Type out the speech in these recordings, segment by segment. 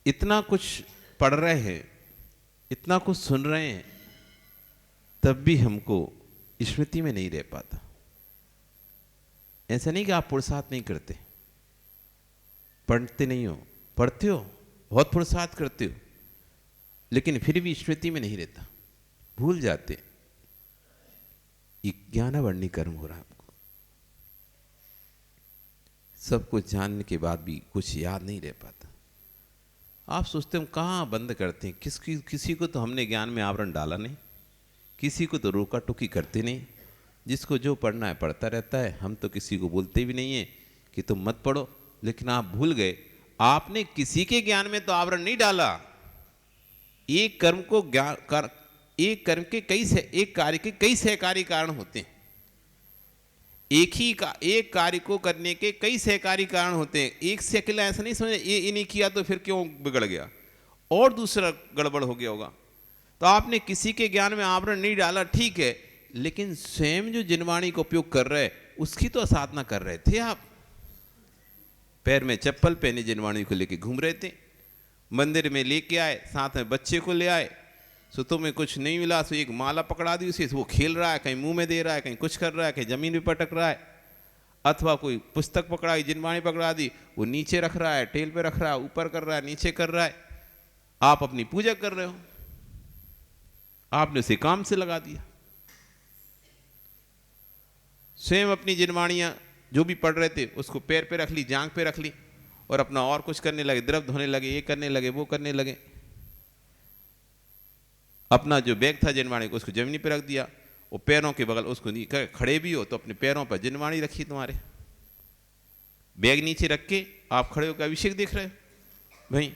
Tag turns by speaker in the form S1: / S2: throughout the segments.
S1: इतना कुछ पढ़ रहे हैं, इतना कुछ सुन रहे हैं, तब भी हमको स्मृति में नहीं रह पाता। ऐसा नहीं कि आप पुरुषार्थ नहीं करते, पढ़ते नहीं हो, पढ़ते हो, बहुत पुरुषार्थ करते हो, लेकिन फिर भी स्मृति में नहीं रहता, भूल जाते। ज्ञानावर्णी कर्म हो रहा है हमको। सब कुछ जानने के बाद भी कुछ याद नहीं रह पाता। आप सोचते हम कहाँ बंद करते हैं, किसी को तो हमने ज्ञान में आवरण डाला नहीं, किसी को तो रोका टोकी करते नहीं। जिसको जो पढ़ना है पढ़ता रहता है। हम तो किसी को बोलते भी नहीं है कि तुम मत पढ़ो, लेकिन आप भूल गए आपने किसी के ज्ञान में तो आवरण नहीं डाला। एक कर्म को एक कर्म के एक कार्य के कई सहकारी कारण होते हैं। एक कार्य को करने के कई सहकारी कारण होते हैं। एक से अकेला ऐसा नहीं समझे ये नहीं किया तो फिर क्यों बिगड़ गया और दूसरा गड़बड़ हो गया होगा। तो आपने किसी के ज्ञान में आवरण नहीं डाला, ठीक है, लेकिन स्वयं जो जिनवाणी का उपयोग कर रहे उसकी तो साधना कर रहे थे आप। पैर में चप्पल पहने जिनवाणी को लेके घूम रहे थे, मंदिर में लेके आए, साथ में बच्चे को ले आए, सुतों में कुछ नहीं मिला तो एक माला पकड़ा दी उसे, वो खेल रहा है, कहीं मुंह में दे रहा है, कहीं कुछ कर रहा है, कहीं जमीन पे पटक रहा है, अथवा कोई पुस्तक पकड़ाई, जिनवाणी पकड़ा दी, वो नीचे रख रहा है, टेल पे रख रहा है, ऊपर कर रहा है, नीचे कर रहा है। आप अपनी पूजा कर रहे हो, आपने उसे काम से लगा दिया। स्वयं अपनी जिनवाणियां जो भी पढ़ रहे थे उसको पैर पे रख ली, जांग पे रख ली, और अपना और कुछ करने लगे, द्रव धोने लगे, ये करने लगे, वो करने लगे। अपना जो बैग था जिनवाणी को उसको जमीनी पे रख दिया, वो पैरों के बगल उसको खड़े भी हो तो अपने पैरों पर जिनवाणी रखी तुम्हारे, बैग नीचे रख के आप खड़े होकर अभिषेक देख रहे हो। भाई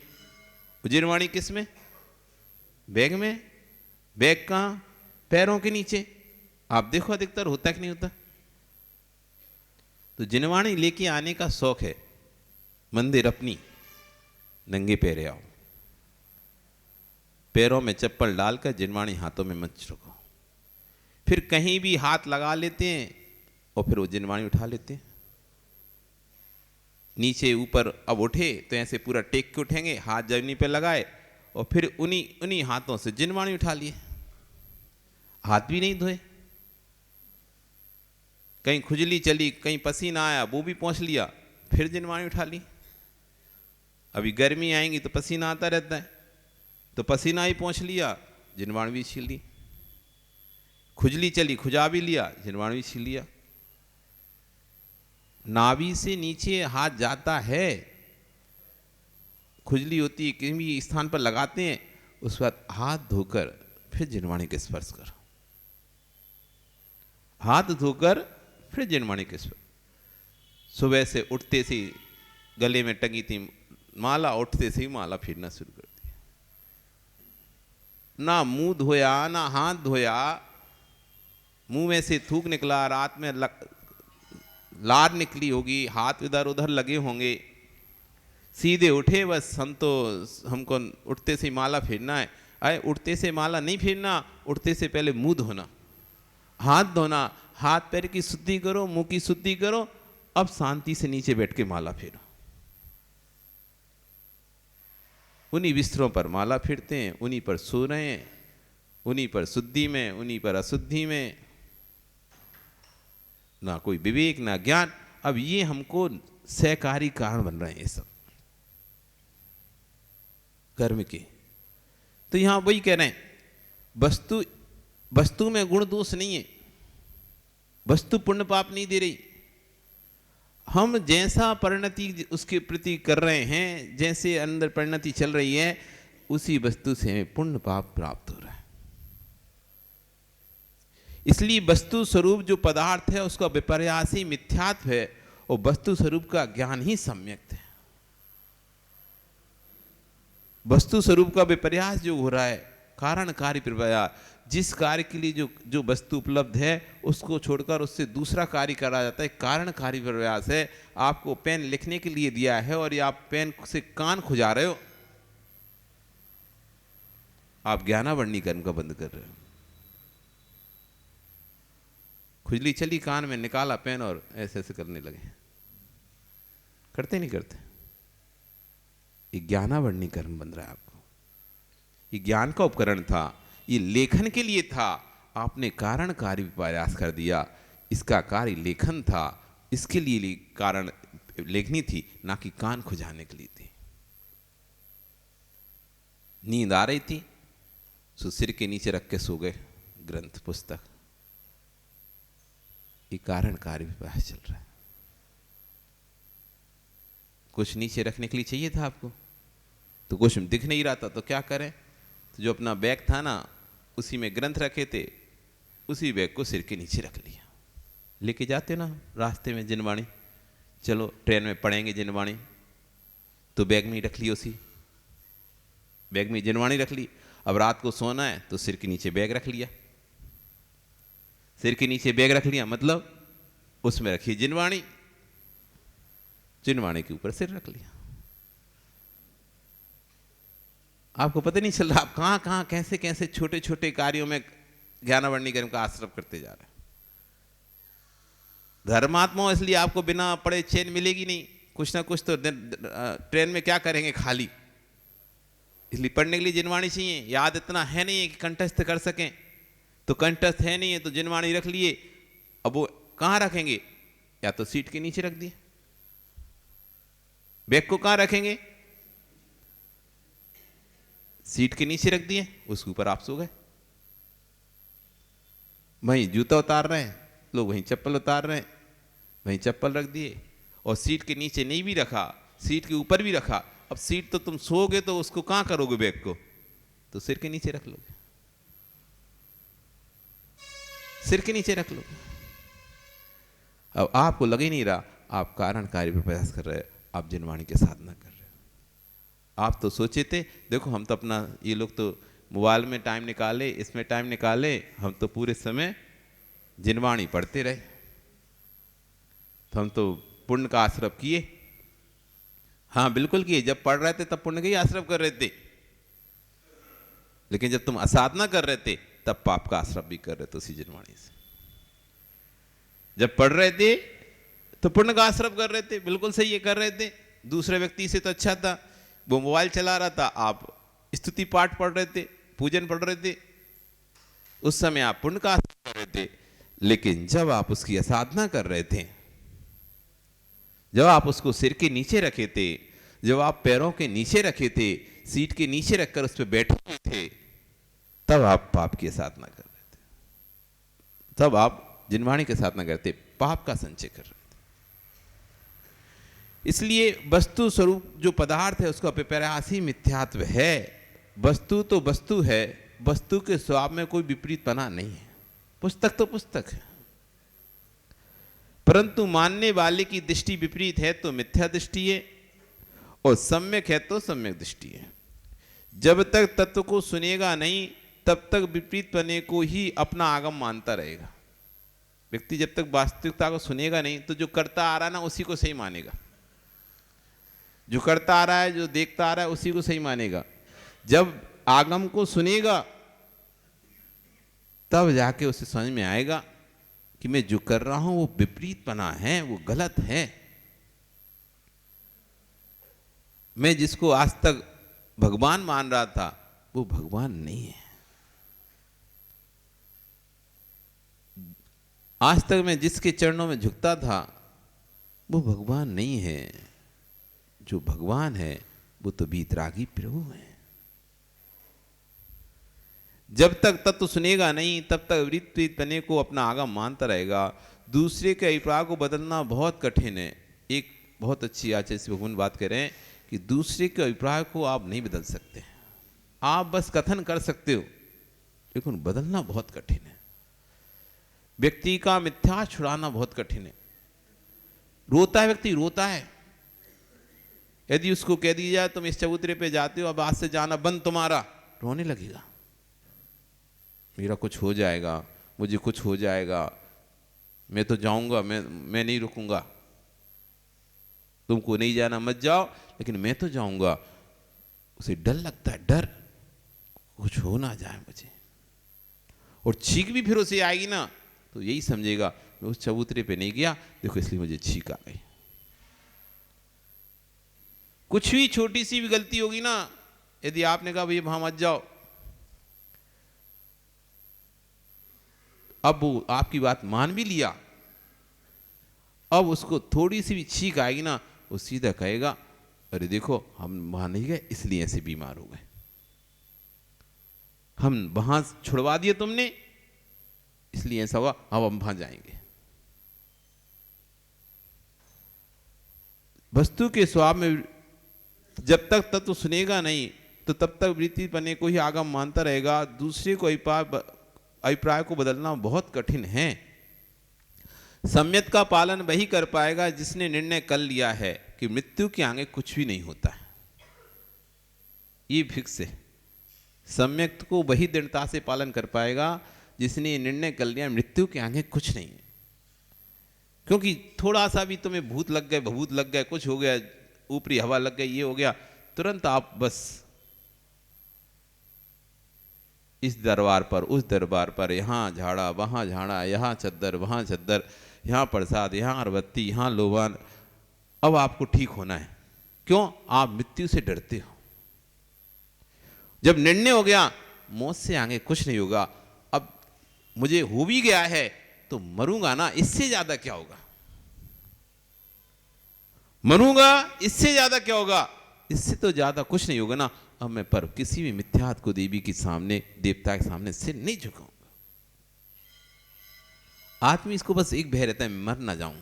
S1: जिनवाणी किस में? बैग में। बैग कहाँ? पैरों के नीचे। आप देखो अधिकतर होता कि नहीं होता। तो जिनवाणी लेके आने का शौक है, मंदिर अपनी नंगे पैरे आओ, पैरों में चप्पल डालकर जिनवाणी हाथों में मत रखो। फिर कहीं भी हाथ लगा लेते हैं और फिर वो जिनवाणी उठा लेते हैं। नीचे ऊपर अब उठे तो ऐसे पूरा टेक के उठेंगे, हाथ जमीनी पे लगाए और फिर उन्हीं हाथों से जिनवाणी उठा लिए, हाथ भी नहीं धोए। कहीं खुजली चली, कहीं पसीना आया, वो भी पोंछ लिया, फिर जिनवाणी उठा ली। अभी गर्मी आएंगी तो पसीना आता रहता है, तो पसीना ही पोंछ लिया, जिनवाणी भी छील ली। खुजली चली, खुजा भी लिया, जिनवाणी भी छील लिया। नाभि से नीचे हाथ जाता है, खुजली होती है, किसी भी स्थान पर लगाते हैं, उस बाद हाथ धोकर फिर जिनवाणी के स्पर्श करो। हाथ धोकर फिर जिनवाणी के स्पर्श। सुबह से उठते से गले में टंगी थी माला, उठते से ही माला फिरना शुरू कर दिया। ना मुंह धोया, ना हाथ धोया, मुंह में से थूक निकला, रात में लार निकली होगी, हाथ इधर उधर लगे होंगे, सीधे उठे बस हम तो हमको उठते से माला फेरना है। अरे उठते से माला नहीं फेरना, उठते से पहले मुंह धोना, हाथ धोना, हाथ पैर की शुद्धि करो, मुंह की शुद्धि करो, अब शांति से नीचे बैठ के माला फेरो। उन्हीं बिस्तरों पर माला फिरते हैं, उन्हीं पर सो रहे हैं, उन्हीं पर शुद्धि में, उन्हीं पर अशुद्धि में, ना कोई विवेक ना ज्ञान। अब ये हमको सहकारी कारण बन रहे हैं ये सब कर्म के। तो यहां वही कह रहे हैं, वस्तु में गुण दोष नहीं है, वस्तु पुण्य पाप नहीं दे रही। हम जैसा परिणति उसके प्रति कर रहे हैं, जैसे अंदर परिणति चल रही है, उसी वस्तु से हमें पुण्य पाप प्राप्त हो रहा है। इसलिए वस्तु स्वरूप जो पदार्थ है उसका विपर्यास ही मिथ्यात्व है, और वस्तु स्वरूप का ज्ञान ही सम्यक है। वस्तु स्वरूप का विपर्यास जो हो रहा है, कारण कार्य विपर्यास, जिस कार्य के लिए जो वस्तु उपलब्ध है उसको छोड़कर उससे दूसरा कार्य करा जाता है, कारण कार्य विपर्यास है। आपको पेन लिखने के लिए दिया है और ये आप पेन से कान खुजा रहे हो, आप ज्ञानावर्णी कर्म का बंद कर रहे हो। खुजली चली, कान में निकाला पेन और ऐसे ऐसे करने लगे। करते नहीं करते? ये ज्ञानावरणी कर्म बन रहा है आपको। ये ज्ञान का उपकरण था, ये लेखन के लिए था, आपने कारण कार्य प्रयास कर दिया। इसका कार्य लेखन था, इसके लिए कारण लेखनी थी, ना कि कान खुजाने के लिए थी। नींद आ रही थी, सो सिर के नीचे रख के सो गए ग्रंथ पुस्तक। ये कारण कार्य प्रयास चल रहा है। कुछ नीचे रखने के लिए चाहिए था आपको, तो कुछ दिख नहीं रहा था, तो क्या करें? तो जो अपना बैग था ना, उसी में ग्रंथ रखे थे, उसी बैग को सिर के नीचे रख लिया। लेके जाते ना रास्ते में जिनवाणी, चलो ट्रेन में पढ़ेंगे जिनवाणी, तो बैग में ही रख ली, उसी बैग में जिनवाणी रख ली। अब रात को सोना है तो सिर के नीचे बैग रख लिया। सिर के नीचे बैग रख लिया मतलब उसमें रखी जिनवाणी, जिनवाणी के ऊपर सिर रख लिया। आपको पता नहीं चल रहा आप कहां कहां कैसे कैसे छोटे छोटे कार्यों में ज्ञानावरणी कर्म का आश्रय करते जा रहे हैं। धर्मात्मा इसलिए आपको बिना पढ़े चैन मिलेगी नहीं, कुछ ना कुछ तो ट्रेन में क्या करेंगे खाली, इसलिए पढ़ने के लिए जिनवाणी चाहिए। याद इतना है नहीं है कि कंठस्थ कर सकें, तो कंठस्थ है नहीं है तो जिनवाणी रख लिए। अब वो कहां रखेंगे? या तो सीट के नीचे रख दिए। बैग को कहां रखेंगे? सीट के नीचे रख दिए, उसके ऊपर आप सो गए। वहीं जूता उतार रहे हैं लोग, वहीं चप्पल उतार रहे हैं, वहीं चप्पल रख दिए। और सीट के नीचे नहीं भी रखा, सीट के ऊपर भी रखा। अब सीट तो तुम सोओगे तो उसको कहां करोगे? बैग को तो सिर के नीचे रख लोगे, सिर के नीचे रख लोगे। अब आपको लग ही नहीं रहा आप कारण कार्य पर प्रयास कर रहे हैं, आप जिनवाणी के साधना कर रहे हैं। आप तो सोचे थे देखो हम तो अपना, ये लोग तो मोबाइल में टाइम निकाले, इसमें टाइम निकाले, हम तो पूरे समय जिनवाणी पढ़ते रहे, तो हम तो पुण्य का आश्रय किए। हाँ बिल्कुल किए, जब पढ़ रहे थे तब पुण्य का ही आश्रय कर रहे थे, लेकिन जब तुम असाधना कर रहे थे तब पाप का आश्रय भी कर रहे थे उसी जिनवाणी से। जब पढ़ रहे थे तो पुण्य का आश्रय कर रहे थे, बिल्कुल सही ये कर रहे थे। दूसरे व्यक्ति से तो अच्छा था, वो मोबाइल चला रहा था, आप स्तुति पाठ पढ़ रहे थे, पूजन पढ़ रहे थे, उस समय आप पुण्य का आश्रय कर रहे थे। लेकिन जब आप उसकी असाधना कर रहे थे, जब आप उसको सिर के नीचे रखे थे, जब आप पैरों के नीचे रखे थे, सीट के नीचे रखकर उस पर बैठे हुए थे, तब आप पाप की साधना कर रहे थे, तब आप जिनवाणी के साधना करते, पाप का संचय कर रहे थे। इसलिए वस्तु स्वरूप जो पदार्थ है उसका प्रयास ही मिथ्यात्व है। वस्तु तो वस्तु है, वस्तु के स्वभाव में कोई विपरीतपना नहीं है। पुस्तक तो पुस्तक है, परंतु मानने वाले की दृष्टि विपरीत है तो मिथ्या दृष्टि है, और सम्यक है तो सम्यक दृष्टि है। जब तक तत्व को सुनेगा नहीं तब तक विपरीत पने को ही अपना आगम मानता रहेगा। व्यक्ति जब तक वास्तविकता को सुनेगा नहीं तो जो करता आ रहा है ना उसी को सही मानेगा, जो करता आ रहा है, जो देखता आ रहा है उसी को सही मानेगा। जब आगम को सुनेगा तब जाके उसे समझ में आएगा कि मैं जो कर रहा हूं वो विपरीतपना है, वो गलत है। मैं जिसको आज तक भगवान मान रहा था वो भगवान नहीं है। आज तक मैं जिसके चरणों में झुकता था वो भगवान नहीं है। जो भगवान है वो तो वीतरागी प्रभु है। जब तक तत्व सुनेगा नहीं तब तक विपरीतपने को अपना आगम मानता रहेगा। दूसरे के अभिप्राय को बदलना बहुत कठिन है। एक बहुत अच्छी आचार्य श्री भगवान बात कह रहे हैं कि दूसरे के अभिप्राय को आप नहीं बदल सकते, आप बस कथन कर सकते हो, लेकिन बदलना बहुत कठिन है। व्यक्ति का मिथ्या छुड़ाना बहुत कठिन है। रोता है व्यक्ति, रोता है, यदि उसको कह दिया जाए तुम इस चबूतरे पे जाते हो, अब आज से जाना बंद तुम्हारा, रोने लगेगा, मेरा कुछ हो जाएगा, मुझे कुछ हो जाएगा, मैं तो जाऊंगा, मैं नहीं रुकूंगा, तुमको नहीं जाना मत जाओ, लेकिन मैं तो जाऊंगा। उसे डर लगता है, डर कुछ हो ना जाए मुझे। और छींक भी फिर उसे आएगी ना तो यही समझेगा मैं उस चबूतरे पे नहीं गया, देखो इसलिए मुझे छींक आ गई। कुछ भी छोटी सी भी गलती होगी ना, यदि आपने कहा भैया वहां मत जाओ, अब वो आपकी बात मान भी लिया, अब उसको थोड़ी सी भी छींक आएगी ना, वो सीधा कहेगा अरे देखो हम वहां नहीं गए इसलिए ऐसे बीमार हो गए, हम वहां छुड़वा दिए तुमने इसलिए ऐसा हुआ, अब हम वहां जाएंगे। वस्तु के स्वभाव में जब तक तत्व सुनेगा नहीं तो तब तक वृत्ति पने को ही आगम मानता रहेगा, दूसरे को अभिप्राय को बदलना बहुत कठिन है। सम्यक का पालन वही कर पाएगा जिसने निर्णय कर लिया है कि मृत्यु के आगे कुछ भी नहीं होता है, ये फिक्स है। सम्यक को वही दृढ़ता से पालन कर पाएगा जिसने ये निर्णय कर लिया मृत्यु के आगे कुछ नहीं है। क्योंकि थोड़ा सा भी तुम्हें भूत लग गए, भभूत लग गए, कुछ हो गया, ऊपरी हवा लग गई, ये हो गया, तुरंत आप बस इस दरबार पर उस दरबार पर, यहाँ झाड़ा वहाँ झाड़ा, यहाँ चद्दर वहाँ चद्दर, यहाँ प्रसाद यहाँ अगरबत्ती यहाँ लोबान, अब आपको ठीक होना है। क्यों? आप मृत्यु से डरते हो। जब निर्णय हो गया मौत से आगे कुछ नहीं होगा, अब मुझे हो भी गया है तो मरूंगा ना, इससे ज्यादा क्या होगा, मरूंगा इससे ज्यादा क्या होगा, इससे तो ज्यादा कुछ नहीं होगा ना। अब मैं पर किसी भी मिथ्यात्व को देवी के सामने, देवता के सामने सिर नहीं झुकाऊंगा। आदमी इसको बस एक भय रहता है मर ना जाऊं,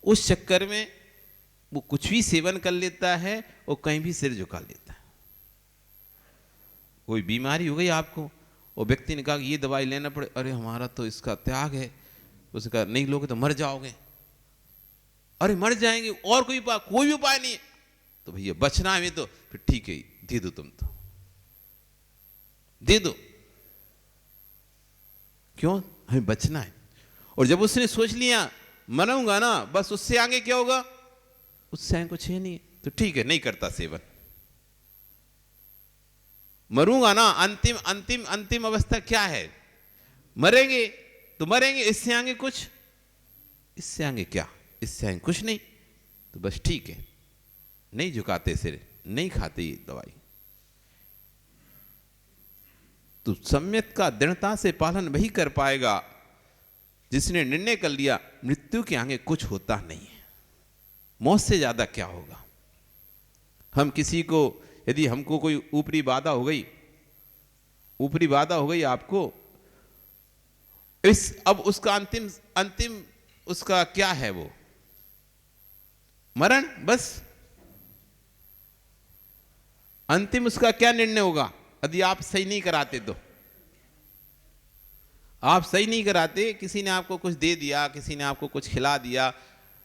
S1: उस चक्कर में वो कुछ भी सेवन कर लेता है और कहीं भी सिर झुका लेता है। कोई बीमारी हो गई आपको और व्यक्ति ने कहा कि ये दवाई लेना पड़े, अरे हमारा तो इसका त्याग है, उसने कहा नहीं लोगे तो मर जाओगे, अरे मर जाएंगे और कोई भी उपाय नहीं है, तो भैया बचना है तो फिर ठीक है दे दो, तुम तो दे दो, क्यों हमें बचना है। और जब उसने सोच लिया मरूंगा ना, बस उससे आगे क्या होगा, उससे आगे कुछ है नहीं, तो ठीक है नहीं करता सेवन। मरूंगा ना, अंतिम अंतिम अंतिम अवस्था क्या है, मरेंगे तो मरेंगे, इससे आगे कुछ, इससे आगे क्या, इससे आगे कुछ नहीं, तो बस ठीक है नहीं झुकाते सिर, नहीं खाते ये दवाई। तो सम्यक का दृढ़ता से पालन वही कर पाएगा जिसने निर्णय कर लिया मृत्यु के आगे कुछ होता नहीं है, मौत से ज्यादा क्या होगा। हम किसी को, यदि हमको कोई ऊपरी बाधा हो गई, ऊपरी बाधा हो गई आपको, अब उसका अंतिम अंतिम उसका क्या है, वो मरण, बस अंतिम उसका क्या निर्णय होगा। यदि आप सही नहीं कराते तो, आप सही नहीं कराते, किसी ने आपको कुछ दे दिया, किसी ने आपको कुछ खिला दिया,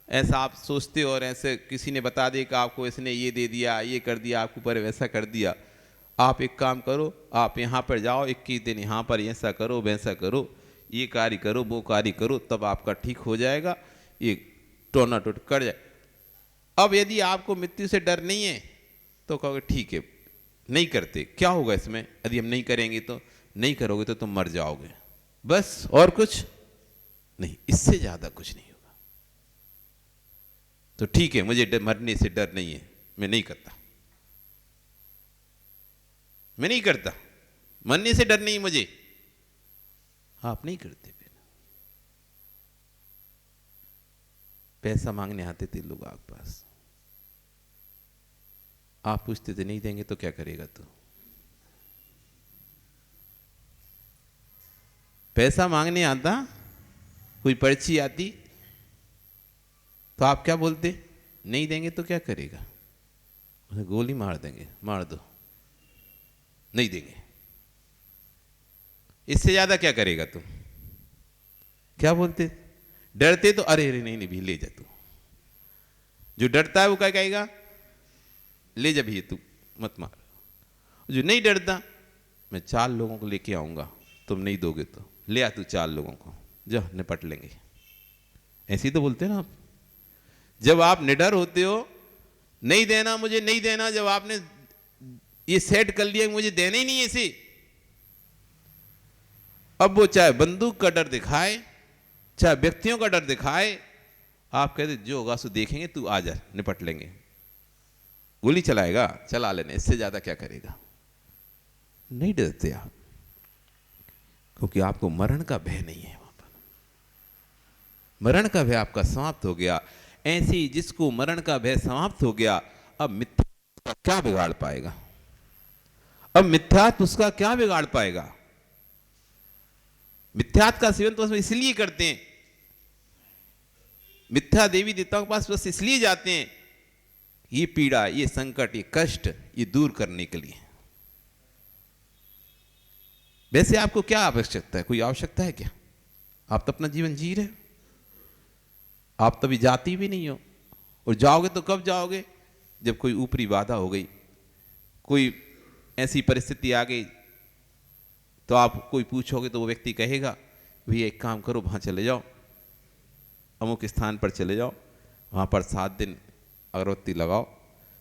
S1: ऐसा आप सोचते हो, और ऐसे किसी ने बता दिया कि आपको इसने ये दे दिया, ये कर दिया, आपके ऊपर वैसा कर दिया, आप एक काम करो, आप यहाँ पर जाओ 21 दिन, यहाँ पर ऐसा करो वैसा करो, ये कार्य करो वो कार्य करो, तब आपका ठीक हो जाएगा, ये टोना टोट कर जाए। अब यदि आपको मृत्यु से डर नहीं है तो कहोगे ठीक है नहीं करते, क्या होगा इसमें, यदि हम नहीं करेंगे तो, नहीं करोगे तो तुम मर जाओगे, बस और कुछ नहीं, इससे ज्यादा कुछ नहीं होगा। तो ठीक है मुझे मरने से डर नहीं है, मैं नहीं करता, मैं नहीं करता, मरने से डर नहीं मुझे, आप नहीं करते। फिर पैसा मांगने आते थे लोग आपके पास, आप पूछते थे नहीं देंगे तो क्या करेगा तू, पैसा मांगने आता, कोई पर्ची आती तो आप क्या बोलते, नहीं देंगे तो क्या करेगा, उन्हें गोली मार देंगे, मार दो, नहीं देंगे, इससे ज्यादा क्या करेगा तुम, क्या बोलते, डरते तो अरे अरे नहीं नहीं भी ले जा तू, जो डरता है वो क्या कहेगा, ले जा भी तू मत मार, जो नहीं डरता मैं 4 लोगों को लेके आऊंगा, तुम नहीं दोगे तो ले आ तू 4 लोगों को, जा निपट लेंगे, ऐसे ही तो बोलते ना आप। जब आप निडर होते हो, नहीं देना मुझे नहीं देना, जब आपने ये सेट कर लिया मुझे देना ही नहीं है इसे, अब वो चाहे बंदूक का डर दिखाए चाहे व्यक्तियों का डर दिखाए, आप कहते जो होगा सो देखेंगे, तू आ जा निपट लेंगे, गोली चलाएगा, चला लेने, इससे ज्यादा क्या करेगा। नहीं डरते आप, क्योंकि आपको मरण का भय नहीं है। वहां पर मरण का भय आपका समाप्त हो गया। ऐसे ही जिसको मरण का भय समाप्त हो गया, अब मिथ्या का क्या बिगाड़ पाएगा। अब मिथ्यात्व उसका क्या बिगाड़ पाएगा। मिथ्यात्व का सेवन तो इसलिए करते हैं, मिथ्या देवी देवताओं के पास बस इसलिए जाते हैं, ये पीड़ा, ये संकट, ये कष्ट, ये दूर करने के लिए। वैसे आपको क्या आवश्यकता है, कोई आवश्यकता है क्या। आप तो अपना जीवन जी रहे हो, आप तभी जाती भी नहीं हो, और जाओगे तो कब जाओगे, जब कोई ऊपरी बाधा हो गई, कोई ऐसी परिस्थिति आ गई, तो आप कोई पूछोगे तो वो व्यक्ति कहेगा भैया एक काम करो, वहां चले जाओ, अमुक स्थान पर चले जाओ, वहां पर 7 दिन अगरबत्ती लगाओ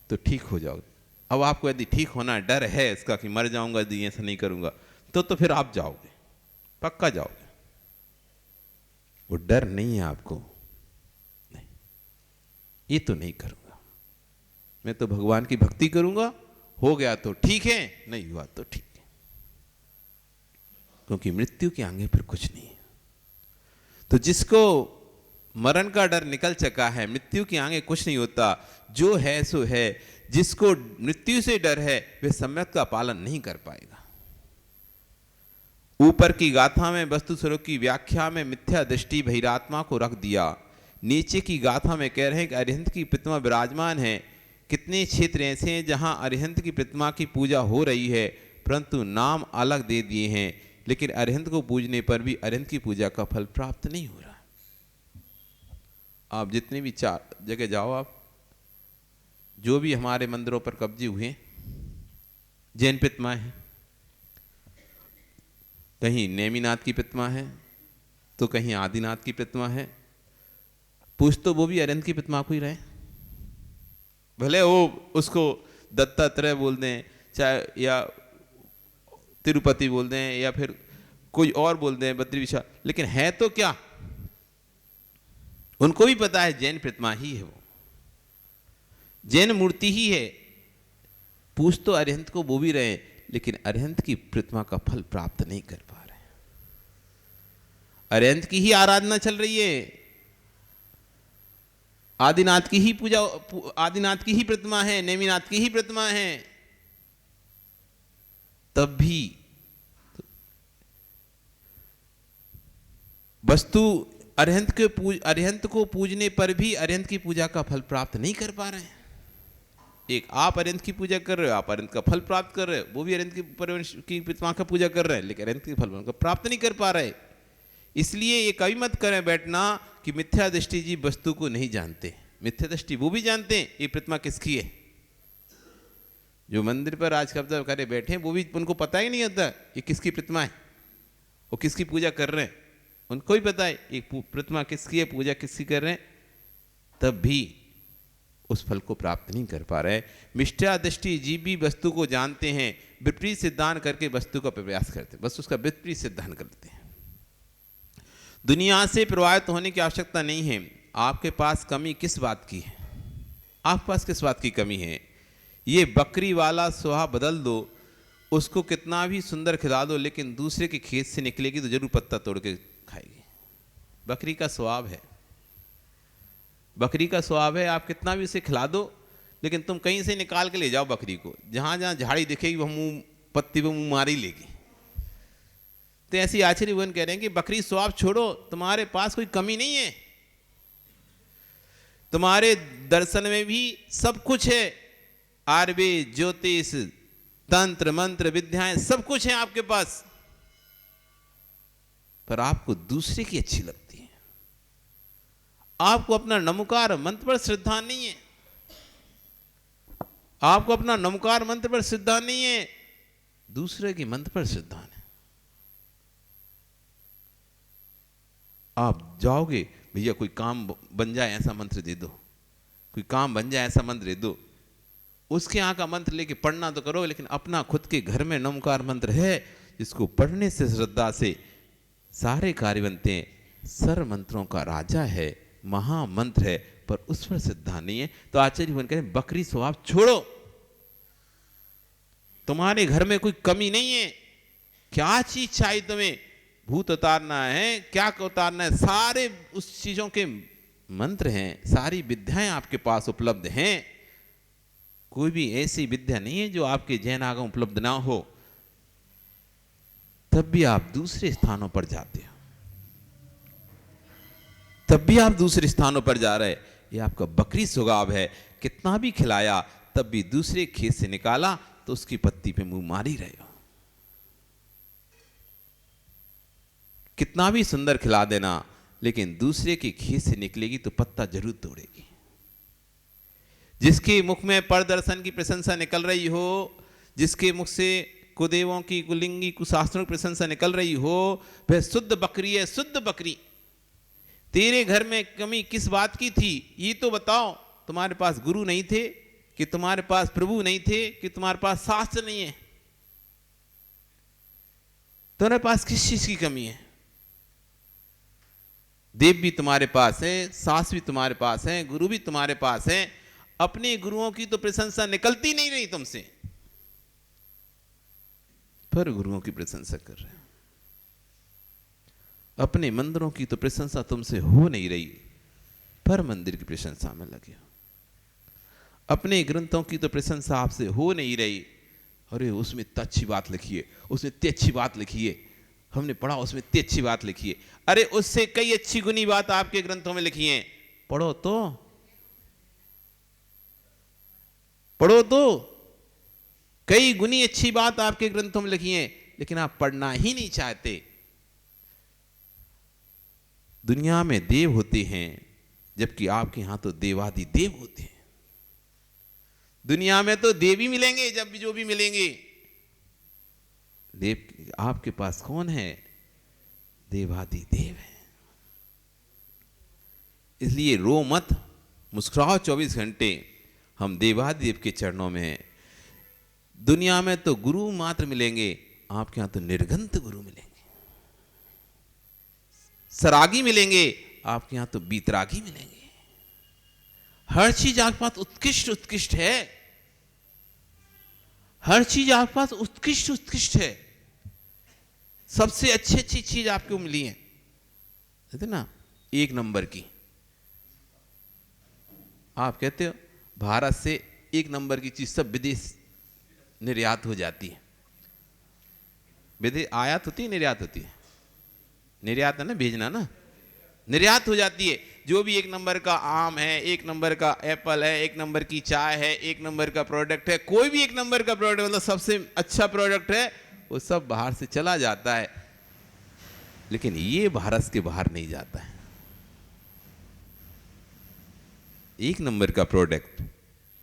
S1: तो ठीक हो जाओगे। अब आपको यदि ठीक होना डर है इसका कि मर जाऊंगा यदि ऐसा नहीं करूंगा, तो फिर आप जाओगे, पक्का जाओगे। वो डर नहीं है आपको, नहीं, ये तो नहीं करूंगा, मैं तो भगवान की भक्ति करूंगा, हो गया तो ठीक है, नहीं हुआ तो ठीक है, क्योंकि मृत्यु के आगे फिर कुछ नहीं है। तो जिसको मरण का डर निकल चुका है, मृत्यु के आगे कुछ नहीं होता, जो है सो है। जिसको मृत्यु से डर है वह सम्यक का पालन नहीं कर पाएगा। ऊपर की गाथा में वस्तु स्वरूप की व्याख्या में मिथ्या दृष्टि बहिरात्मा को रख दिया। नीचे की गाथा में कह रहे हैं कि अरिहंत की प्रतिमा विराजमान है। कितने क्षेत्र ऐसे हैं जहां अरिहंत की प्रतिमा की पूजा हो रही है, परंतु नाम अलग दे दिए हैं, लेकिन अरिहंत को पूजने पर भी अरिहंत की पूजा का फल प्राप्त नहीं हो रहा। आप जितनी भी 4 जगह जाओ, आप जो भी हमारे मंदिरों पर कब्जे हुए जैन प्रतिमा है, कहीं नेमिनाथ की प्रतिमा है तो कहीं आदिनाथ की प्रतिमा है, पूछ तो वो भी अरिहंत की प्रतिमा को ही रहे, भले वो उसको दत्तात्रेय बोल दें, चाहे या तिरुपति बोल दें, या फिर कोई और बोल दें, बद्री विशाल, लेकिन है तो क्या, उनको भी पता है जैन प्रतिमा ही है, वो जैन मूर्ति ही है। पूछ तो अरिहंत को वो भी रहे, लेकिन अरिहंत की प्रतिमा का फल प्राप्त नहीं कर पा रहे। अरिहंत की ही आराधना चल रही है, आदिनाथ की ही पूजा, आदिनाथ की ही प्रतिमा है, नेमिनाथ की ही प्रतिमा है, तब भी वस्तु अरिहंत को पूजने पर भी अरिहंत की पूजा का फल प्राप्त नहीं कर पा रहे हैं। एक आप अरिहंत की पूजा कर रहे हो, आप अरिहंत का फल प्राप्त कर रहे हो, वो भी अरिहंत की प्रतिमा का पूजा कर रहे हैं, लेकिन अरिहंत की फल उनका प्राप्त नहीं कर पा रहे। इसलिए ये कभी मत करें बैठना कि मिथ्या दृष्टि जी वस्तु को नहीं जानते। मिथ्या दृष्टि वो भी जानते हैं ये प्रतिमा किसकी है। जो मंदिर पर आज कब्जा करे बैठे हैं, वो भी उनको पता ही नहीं होता ये किसकी प्रतिमा है, वो किसकी पूजा कर रहे हैं, उनको भी पता है ये प्रतिमा किसकी है, पूजा किसकी कर रहे हैं, तब भी उस फल को प्राप्त नहीं कर पा रहे। मिथ्या दृष्टि जीव भी वस्तु को जानते हैं, विपरीत सिद्धांत करके वस्तु का प्रयास करते हैं, बस उसका विपरीत सिद्धांत करते हैं। दुनिया से प्रभावित होने की आवश्यकता नहीं है। आपके पास कमी किस बात की है, आपके पास किस बात की कमी है। ये बकरी वाला स्वभाव बदल दो, उसको कितना भी सुंदर खिला दो, लेकिन दूसरे के खेत से निकलेगी तो जरूर पत्ता तोड़ के खाएगी। बकरी का स्वभाव है, बकरी का स्वभाव है, आप कितना भी उसे खिला दो, लेकिन तुम कहीं से निकाल के ले जाओ बकरी को, जहां जहां झाड़ी दिखेगी वो मुंह पत्ती वो मुंह मार ही लेगी। तो ऐसी आचार्य भगवान कह रहे हैं कि बकरी स्वभाव छोड़ो, तुम्हारे पास कोई कमी नहीं है, तुम्हारे दर्शन में भी सब कुछ है, आयुर्वेद, ज्योतिष, तंत्र, मंत्र, विद्याएं सब कुछ है आपके पास, पर आपको दूसरे की अच्छी लगती है। आपको अपना नमोकार मंत्र पर श्रद्धा नहीं है, आपको अपना नमोकार मंत्र पर श्रद्धा नहीं है, दूसरे के मंत्र पर श्रद्धा है। आप जाओगे भैया कोई काम बन जाए ऐसा मंत्र दे दो, कोई काम बन जाए ऐसा मंत्र दे दो, उसके यहाँ का मंत्र लेके पढ़ना तो करो, लेकिन अपना खुद के घर में नमोकार मंत्र है जिसको पढ़ने से श्रद्धा से सारे कार्य बनते हैं। सर्व मंत्रों का राजा है महामंत्र है, पर उस पर श्रद्धा नहीं है। तो आचार्य भगवान कहते हैं बकरी स्वभाव छोड़ो, तुम्हारे घर में कोई कमी नहीं है। क्या चीज चाहिए तुम्हें? भूत उतारना है, क्या उतारना है, सारे उस चीजों के मंत्र हैं, सारी विद्याएं आपके पास उपलब्ध हैं। कोई भी ऐसी विद्या नहीं है जो आपके जैन आगम उपलब्ध ना हो। तब भी आप दूसरे स्थानों पर जाते हो, तब भी आप दूसरे स्थानों पर जा रहे। ये आपका बकरी स्वभाव है। कितना भी खिलाया तब भी दूसरे खेत से निकाला तो उसकी पत्ती पे मुंह मारी रहे हो। कितना भी सुंदर खिला देना, लेकिन दूसरे के खेत से निकलेगी तो पत्ता जरूर तोड़ेगी। जिसके मुख में परदर्शन की प्रशंसा निकल रही हो, जिसके मुख से कुदेवों की, कुलिंगी, कुशास्त्रों की प्रशंसा निकल रही हो, वह शुद्ध बकरी है, शुद्ध बकरी। तेरे घर में कमी किस बात की थी ये तो बताओ। तुम्हारे पास गुरु नहीं थे, कि तुम्हारे पास प्रभु नहीं थे, कि तुम्हारे पास शास्त्र नहीं है? तुम्हारे पास किस चीज की कमी है? देव भी तुम्हारे पास है, शास्त्र भी तुम्हारे पास है, गुरु भी तुम्हारे पास है। अपने गुरुओं की तो प्रशंसा निकलती नहीं रही तुमसे, पर गुरुओं की प्रशंसा कर रहे हो। अपने मंदिरों की तो प्रशंसा तुमसे हो नहीं रही, पर मंदिर की प्रशंसा में लगे हो। अपने ग्रंथों की तो प्रशंसा आपसे हो नहीं रही। अरे उसमें इतनी अच्छी बात लिखी है, उसमें इतनी अच्छी बात लिखी है, हमने पढ़ा उसमें इतनी अच्छी बात लिखी है। अरे उससे कई अच्छी गुनी बात आपके ग्रंथों में लिखी है, पढ़ो तो, पढ़ो तो। कई गुनी अच्छी बात आपके ग्रंथों में लिखी है, लेकिन आप पढ़ना ही नहीं चाहते। दुनिया में देव होते हैं, जबकि आपके यहां तो देवादि देव होते हैं। दुनिया में तो देवी मिलेंगे, जब भी जो भी मिलेंगे। देव आपके पास कौन है? देवादि देव है। इसलिए रो मत, मुस्कुराओ 24 घंटे। हम देवादि देव के चरणों में हैं। दुनिया में तो गुरु मात्र मिलेंगे, आपके यहां तो निर्गंत गुरु मिलेंगे। सरागी मिलेंगे, आपके यहां तो बीतरागी मिलेंगे। हर चीज आपके पास उत्कृष्ट उत्कृष्ट है, हर चीज आपके पास उत्कृष्ट उत्कृष्ट है। सबसे अच्छी अच्छी चीज आपको मिली है, कहते ना, एक नंबर की। आप कहते हो भारत से एक नंबर की चीज सब विदेश निर्यात हो जाती है। विदेश आयात होती है, निर्यात होती है? निर्यात है ना, भेजना ना, निर्यात हो जाती है। जो भी एक नंबर का आम है, एक नंबर का एप्पल है, एक नंबर की चाय है, एक नंबर का प्रोडक्ट है, कोई भी एक नंबर का प्रोडक्ट, मतलब सबसे अच्छा प्रोडक्ट है, वो सब बाहर से चला जाता है। लेकिन ये भारत के बाहर नहीं जाता है। एक नंबर का प्रोडक्ट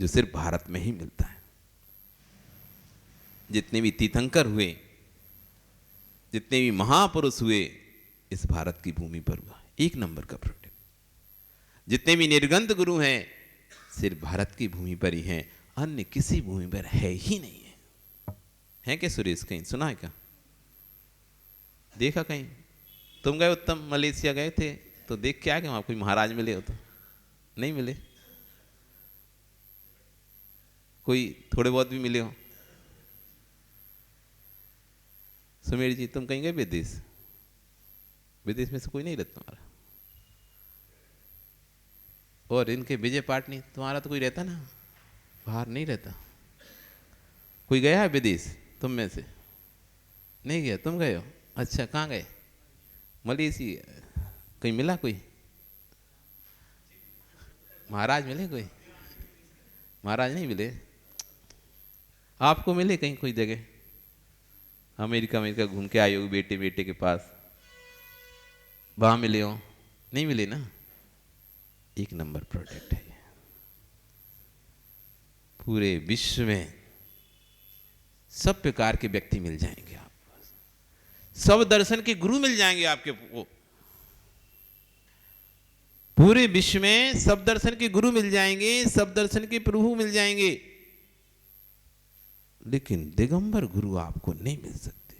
S1: जो सिर्फ भारत में ही मिलता है। जितने भी तीर्थंकर हुए, जितने भी महापुरुष हुए, इस भारत की भूमि पर हुआ। एक नंबर का प्रोडक्ट। जितने भी निर्गंध गुरु हैं, सिर्फ भारत की भूमि पर ही हैं, अन्य किसी भूमि पर है ही नहीं है क्या सुरेश? कहीं सुना है क्या? देखा कहीं? तुम गए उत्तम, मलेशिया गए थे तो देख के आ गए, वहां कोई महाराज मिले हो? तो नहीं मिले। कोई थोड़े बहुत भी मिले हो? सुमेर जी तुम कहीं गए विदेश? विदेश में से कोई नहीं रहता तुम्हारा? और इनके विजय पाटनी, तुम्हारा तो कोई रहता ना, बाहर नहीं रहता। कोई गया है विदेश तुम में से? नहीं गया? तुम गए हो? अच्छा, कहाँ गए? मलेशिया। कहीं मिला कोई महाराज? मिले कोई महाराज? नहीं मिले। आपको मिले कहीं कोई जगह? अमेरिका अमेरिका घूम के आए हो बेटे बेटे के पास, वहां मिले हो? नहीं मिले ना। एक नंबर प्रोडक्ट है। पूरे विश्व में सब प्रकार के व्यक्ति मिल जाएंगे आपको, सब दर्शन के गुरु मिल जाएंगे आपके को। पूरे विश्व में सब दर्शन के गुरु मिल जाएंगे, सब दर्शन के प्रभु मिल जाएंगे, लेकिन दिगंबर गुरु आपको नहीं मिल सकते।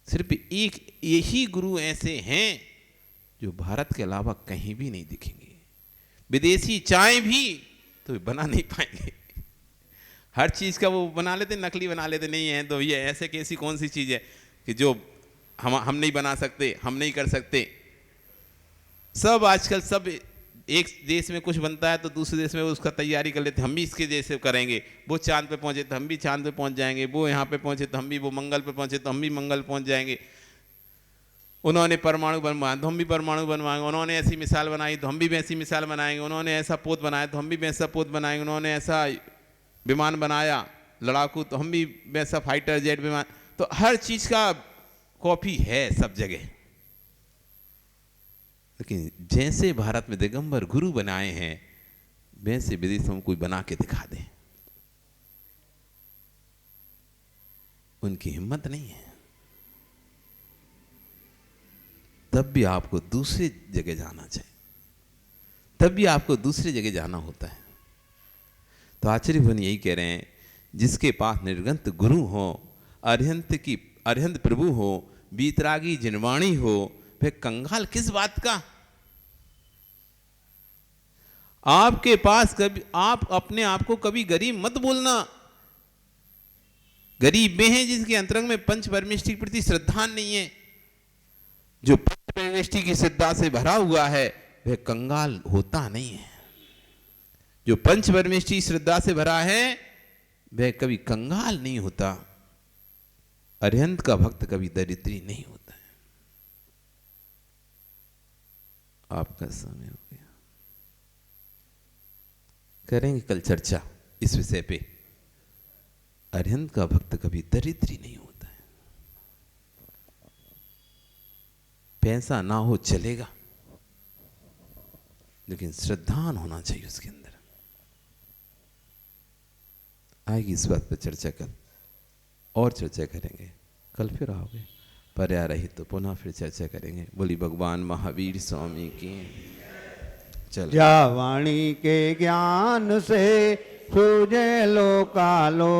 S1: सिर्फ एक यही गुरु ऐसे हैं जो भारत के अलावा कहीं भी नहीं दिखेंगे। विदेशी चाय भी तो बना नहीं पाएंगे। हर चीज़ का वो बना लेते, नकली बना लेते, नहीं है तो ये ऐसे कैसी कौन सी चीज़ है कि जो हम नहीं बना सकते, हम नहीं कर सकते। सब आजकल सब एक देश में कुछ बनता है तो दूसरे देश में उसका तैयारी कर लेते, हम भी इसके जैसे करेंगे। वो चांद पे पहुंचे तो हम भी चांद पे पहुंच जाएंगे, वो यहाँ पे पहुंचे तो हम भी, वो मंगल पे पहुंचे तो हम भी मंगल पहुंच जाएंगे। उन्होंने परमाणु बनवाया तो हम भी परमाणु बनवाएंगे, उन्होंने ऐसी मिसाइल बनाई तो हम भी वैसी मिसाइल बनाएंगे, उन्होंने ऐसा पोत बनाया तो हम भी वैसा पोत बनाएंगे, उन्होंने ऐसा विमान बनाया लड़ाकू तो हम भी वैसा फाइटर जेट विमान। तो हर चीज़ का कॉपी है सब जगह। लेकिन जैसे भारत में दिगंबर गुरु बनाए हैं वैसे विदेशों में कोई बना के दिखा दे, उनकी हिम्मत नहीं है। तब भी आपको दूसरी जगह जाना चाहिए, तब भी आपको दूसरी जगह जाना होता है। तो आचार्य भगवान यही कह रहे हैं, जिसके पास निर्गंत गुरु हो, अरिहंत प्रभु हो, बीतरागी जिनवाणी हो, वह कंगाल किस बात का। आपके पास कभी, आप अपने आप को कभी गरीब मत बोलना। गरीब वे हैं जिसके अंतरंग में पंच परमेष्टि के प्रति श्रद्धा नहीं है। जो पंच परमेष्टि की श्रद्धा से भरा हुआ है वह कंगाल होता नहीं है। जो पंच परमेष्टि श्रद्धा से भरा है वह कभी कंगाल नहीं होता। अरिहंत का भक्त कभी दरिद्री नहीं होता है। आपका समय हो गया, करेंगे कल चर्चा इस विषय पे। अरिहंत का भक्त कभी दरिद्री नहीं होता है। पैसा ना हो चलेगा लेकिन श्रद्धान होना चाहिए उसके अंदर। आएगी इस बात पर चर्चा कल, और चर्चा करेंगे। कल फिर आओगे, पर्या रही तो पुनः फिर चर्चा करेंगे। बोली भगवान महावीर स्वामी की। चल
S2: जा वाणी के ज्ञान से सूझे लोकालो।